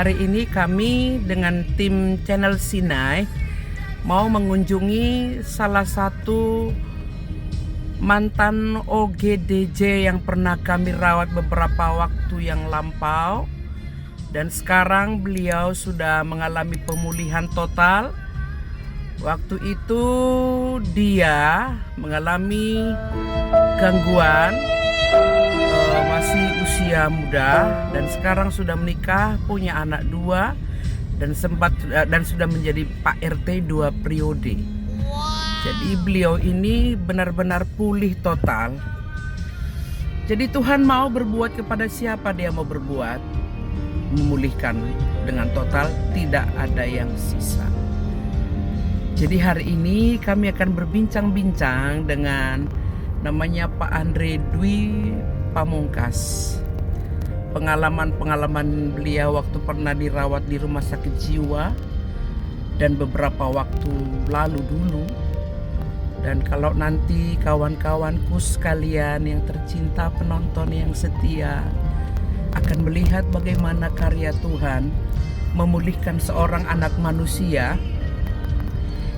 Hari ini kami dengan tim Channel Sinai mau mengunjungi salah satu mantan OGDJ yang pernah kami rawat beberapa waktu yang lampau, dan sekarang beliau sudah mengalami pemulihan total. Waktu itu dia mengalami gangguan, masih usia muda, dan sekarang sudah menikah, punya anak 2, dan sudah menjadi Pak RT 2 periode. Jadi beliau ini benar-benar pulih total. Jadi Tuhan mau berbuat kepada siapa Dia mau berbuat, memulihkan dengan total, tidak ada yang sisa. Jadi hari ini kami akan berbincang-bincang dengan namanya Pak Andre Dwi Pamungkas. Pengalaman beliau waktu pernah dirawat di rumah sakit jiwa dan beberapa waktu lalu dulu. Dan kalau nanti kawan-kawanku sekalian yang tercinta, penonton yang setia, akan melihat bagaimana karya Tuhan memulihkan seorang anak manusia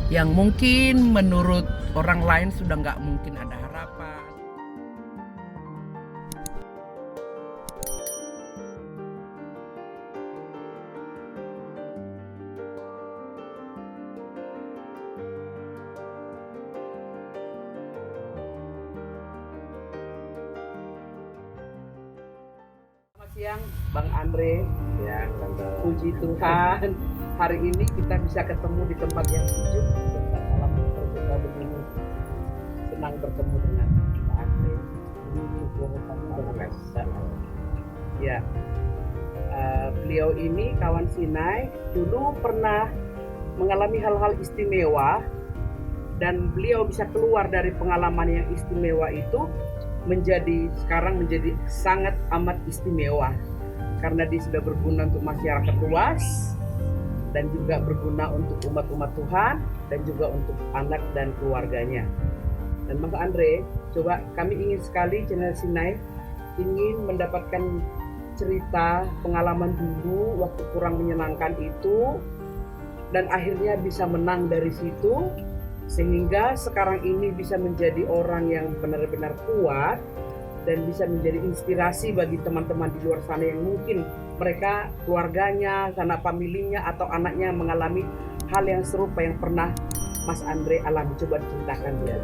yang mungkin menurut orang lain sudah nggak mungkin ada harapan. Selamat siang Bang Andre. Ya, Tante. Puji Tuhan, hari ini kita bisa ketemu di tempat yang sejuk, tempat alam terbuka begini. Senang bertemu dengan Pak Andre. Ya, beliau ini kawan Sinai, dulu pernah mengalami hal-hal istimewa, dan beliau bisa keluar dari pengalaman yang istimewa itu sekarang menjadi sangat amat istimewa. Karena dia sudah berguna untuk masyarakat luas, dan juga berguna untuk umat-umat Tuhan, dan juga untuk anak dan keluarganya. Dan Mas Andre, coba kami ingin sekali Channel Sinai ingin mendapatkan cerita pengalaman dulu waktu kurang menyenangkan itu, dan akhirnya bisa menang dari situ, sehingga sekarang ini bisa menjadi orang yang benar-benar kuat dan bisa menjadi inspirasi bagi teman-teman di luar sana yang mungkin mereka, keluarganya, sanak familinya, atau anaknya mengalami hal yang serupa yang pernah Mas Andre alami. Coba diceritakan dia.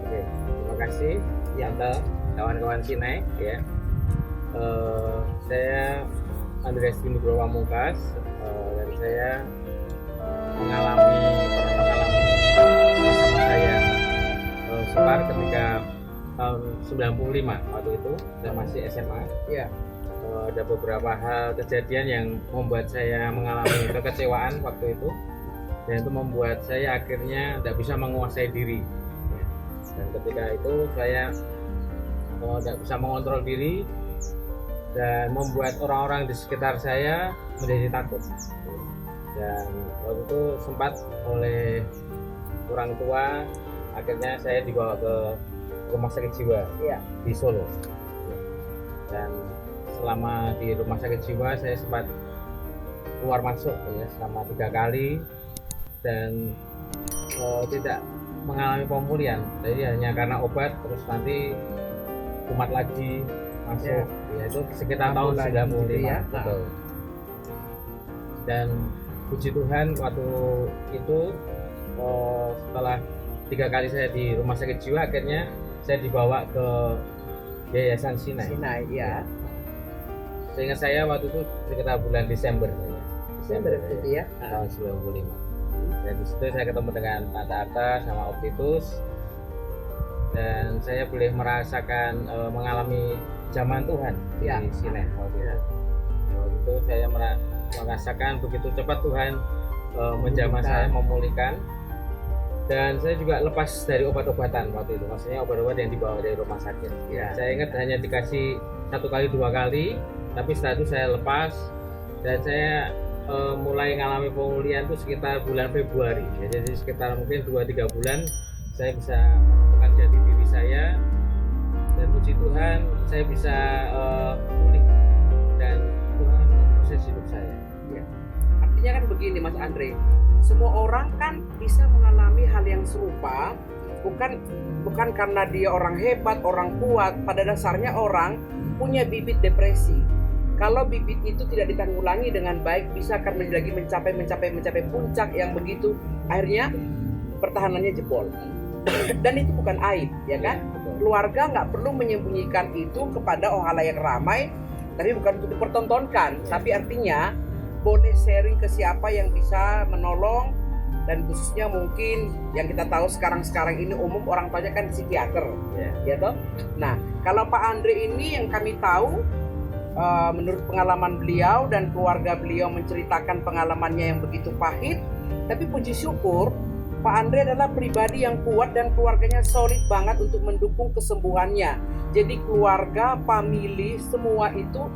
Oke, terima kasih Tante, kawan-kawan Sinai ya. Saya Andreas Dwi Pamungkas, dan saya pernah mengalami masa-masa yang sukar ketika tahun 95 waktu itu saya masih SMA. Ya. Ada beberapa hal kejadian yang membuat saya mengalami kekecewaan waktu itu, dan itu membuat saya akhirnya tidak bisa menguasai diri. Dan ketika itu saya tidak bisa mengontrol diri dan membuat orang-orang di sekitar saya menjadi takut. Dan waktu itu sempat oleh orang tua, akhirnya saya dibawa ke rumah sakit jiwa di Solo. Dan selama di rumah sakit jiwa saya sempat keluar masuk ya selama 3 kali, dan tidak mengalami pemulihan. Jadi hanya karena obat, terus nanti kumat lagi masuk ya itu sekitar tahun 95 ya. Betul. Dan puji Tuhan waktu itu setelah 3 kali saya di rumah sakit jiwa, akhirnya saya dibawa ke Yayasan Sinai ya. Seingat saya waktu itu sekitar bulan Desember itu ya. tahun 95. Dan di situ saya ketemu dengan Tante Arta sama Om Titus, dan saya boleh merasakan mengalami zaman Tuhan di Sinai waktu itu. Waktu itu saya merasakan begitu cepat Tuhan menjamah saya, memulihkan. Dan saya juga lepas dari obat-obatan waktu itu, maksudnya obat-obat yang dibawa dari rumah sakit. Saya ingat hanya dikasih 1 kali 2 kali, tapi setelah itu saya lepas, dan saya mulai mengalami pemulihan itu sekitar bulan Februari. Jadi sekitar mungkin 2-3 bulan saya bisa menemukan jati diri saya, dan puji Tuhan saya bisa pulih, dan Tuhan memproses hidup saya. Ya. Artinya kan begini Mas Andre, semua orang kan bisa mengalami hal yang serupa, bukan karena dia orang hebat, orang kuat. Pada dasarnya orang punya bibit depresi. Kalau bibit itu tidak ditanggulangi dengan baik, bisa akan lagi mencapai puncak yang begitu, akhirnya pertahanannya jebol. Dan itu bukan aib, ya kan? Keluarga nggak perlu menyembunyikan itu kepada halayak ramai, tapi bukan untuk dipertontonkan. Tapi artinya boleh sharing ke siapa yang bisa menolong, dan khususnya mungkin yang kita tahu sekarang ini umum orang tuanya kan psikiater, ya toh. Nah, kalau Pak Andre ini yang kami tahu, menurut pengalaman beliau dan keluarga beliau menceritakan pengalamannya yang begitu pahit, tapi puji syukur Pak Andre adalah pribadi yang kuat dan keluarganya solid banget untuk mendukung kesembuhannya. Jadi keluarga, famili, semua itu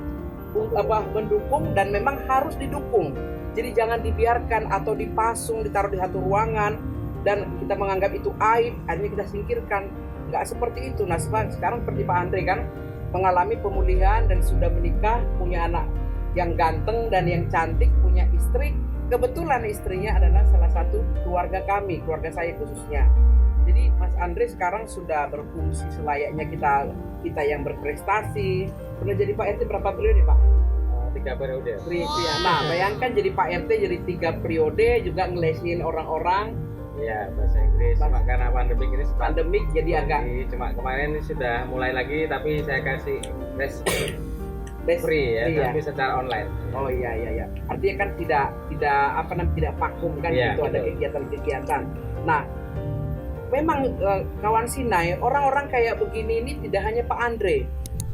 mendukung dan memang harus didukung. Jadi jangan dibiarkan atau dipasung, ditaruh di satu ruangan dan kita menganggap itu aib, akhirnya kita singkirkan. Nggak seperti itu. Nah sekarang seperti Pak Andre kan mengalami pemulihan dan sudah menikah, punya anak yang ganteng dan yang cantik, punya istri. Kebetulan istrinya adalah salah satu keluarga kami, keluarga saya khususnya. Jadi Mas Andre sekarang sudah berfungsi selayaknya kita yang berprestasi. Pernah jadi Pak RT berapa periode Pak? 3 periode. Nah bayangkan jadi Pak RT jadi 3 periode, juga ngelesin orang-orang. Iya, bahasa Inggris. Cuma karena pandemik jadi agak. Cuma kemarin ini sudah mulai lagi, tapi saya kasih les free ya, tapi secara online. Oh iya. Artinya kan tidak vakum kan, itu ada kegiatan-kegiatan. Nah, memang kawan Sinai, orang-orang kayak begini ini tidak hanya Pak Andre.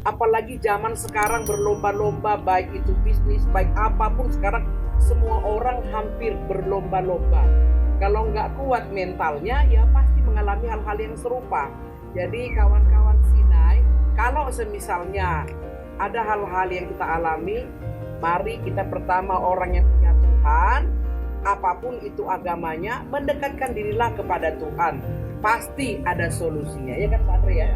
Apalagi zaman sekarang berlomba-lomba, baik itu bisnis, baik apapun sekarang semua orang hampir berlomba-lomba. Kalau nggak kuat mentalnya, ya pasti mengalami hal-hal yang serupa. Jadi kawan-kawan Sinai, kalau semisalnya ada hal-hal yang kita alami, mari kita pertama orang yang punya Tuhan, apapun itu agamanya, mendekatkan dirilah kepada Tuhan. Pasti ada solusinya, ya kan Pak Andre ya?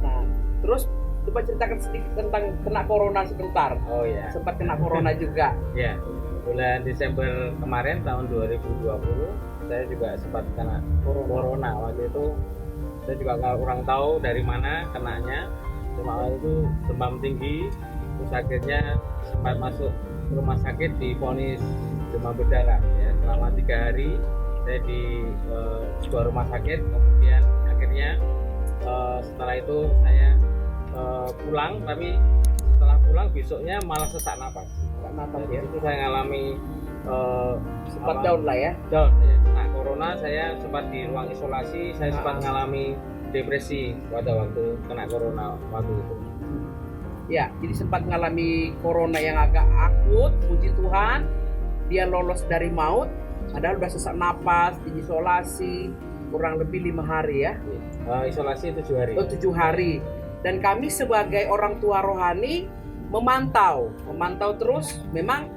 Nah, terus coba ceritakan sedikit tentang kena corona sebentar. Oh iya. Sempat kena corona juga. Ya, bulan Desember kemarin tahun 2020, saya juga sempat kena corona. Waktu itu saya juga kurang tahu dari mana kenanya. Cuma waktu itu demam tinggi, terus akhirnya sempat masuk rumah sakit divonis demam berdarah. Ya, selama 3 hari saya di sebuah rumah sakit. Kemudian akhirnya setelah itu saya pulang, tapi setelah pulang besoknya malah sesak napas. Jadi itu saya ngalami sempat down lah ya. Down ya. Nah, corona saya sempat di ruang isolasi, saya sempat ngalami depresi pada waktu kena corona waktu itu. Ya, jadi sempat mengalami corona yang agak akut. Puji Tuhan, dia lolos dari maut. Padahal udah sesak napas, diisolasi kurang lebih 5 hari ya. Isolasi 7 hari. 7 hari. Dan kami sebagai orang tua rohani memantau terus. Memang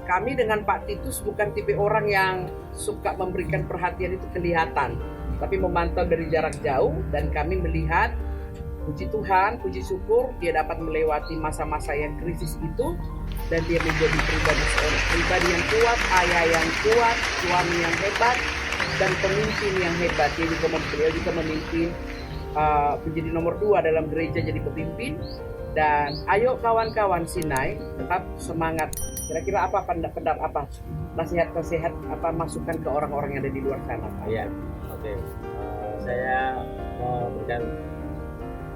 kami dengan Pak Titus bukan tipe orang yang suka memberikan perhatian itu kelihatan, tapi memantau dari jarak jauh, dan kami melihat, puji Tuhan, puji syukur dia dapat melewati masa-masa yang krisis itu, dan dia menjadi pribadi yang kuat, ayah yang kuat, suami yang hebat, dan pemimpin yang hebat. Dia juga memimpin menjadi nomor 2 dalam gereja, jadi pemimpin. Dan ayo kawan-kawan Sinai, tetap semangat. Kira-kira apa pendapat apa nasihat apa masukan ke orang-orang yang ada di luar sana? Iya, oke. Saya memberikan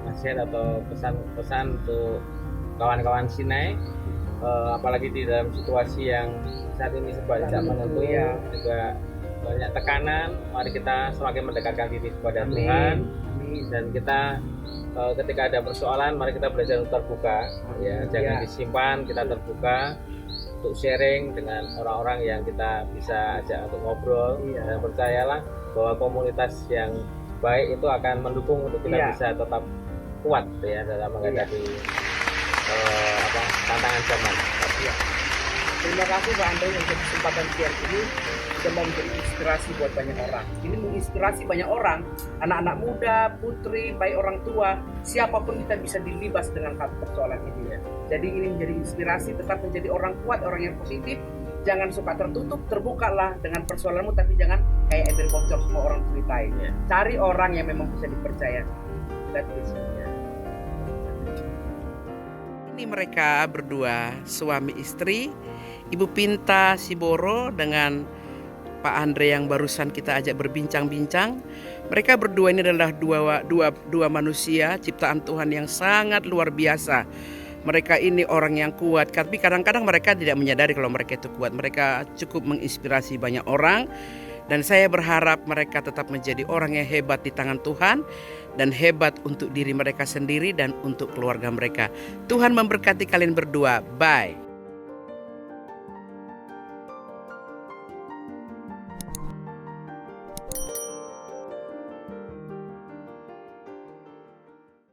nasihat atau pesan-pesan untuk kawan-kawan Sinai, apalagi di dalam situasi yang saat ini serba tidak menentu ya, juga banyak tekanan. Mari kita semakin mendekatkan diri kepada Tuhan, dan kita ketika ada persoalan, mari kita belajar untuk terbuka, ya, jangan disimpan, kita terbuka untuk sharing dengan orang-orang yang kita bisa ajak untuk ngobrol. Dan percayalah bahwa komunitas yang baik itu akan mendukung untuk kita bisa tetap kuat ya dalam menghadapi tantangan zaman. Terima kasih Pak Andre untuk kesempatan siang ini. dan menjadi inspirasi buat banyak orang. Ini menginspirasi banyak orang, anak-anak muda, putri, baik orang tua, siapapun kita bisa dilibas dengan hal persoalan ini ya. Jadi ini menjadi inspirasi, tetap menjadi orang kuat, orang yang positif. Jangan suka tertutup, terbukalah dengan persoalanmu, tapi jangan kayak ember bocor semua orang ceritain. Ya. Cari orang yang memang bisa dipercaya. That is it, ya. Ini mereka berdua, suami istri, Ibu Pinta Siboro dengan Pak Andre yang barusan kita ajak berbincang-bincang. Mereka berdua ini adalah dua manusia ciptaan Tuhan yang sangat luar biasa. Mereka ini orang yang kuat, tapi kadang-kadang mereka tidak menyadari kalau mereka itu kuat. Mereka cukup menginspirasi banyak orang, dan saya berharap mereka tetap menjadi orang yang hebat di tangan Tuhan dan hebat untuk diri mereka sendiri dan untuk keluarga mereka. Tuhan memberkati kalian berdua. Bye.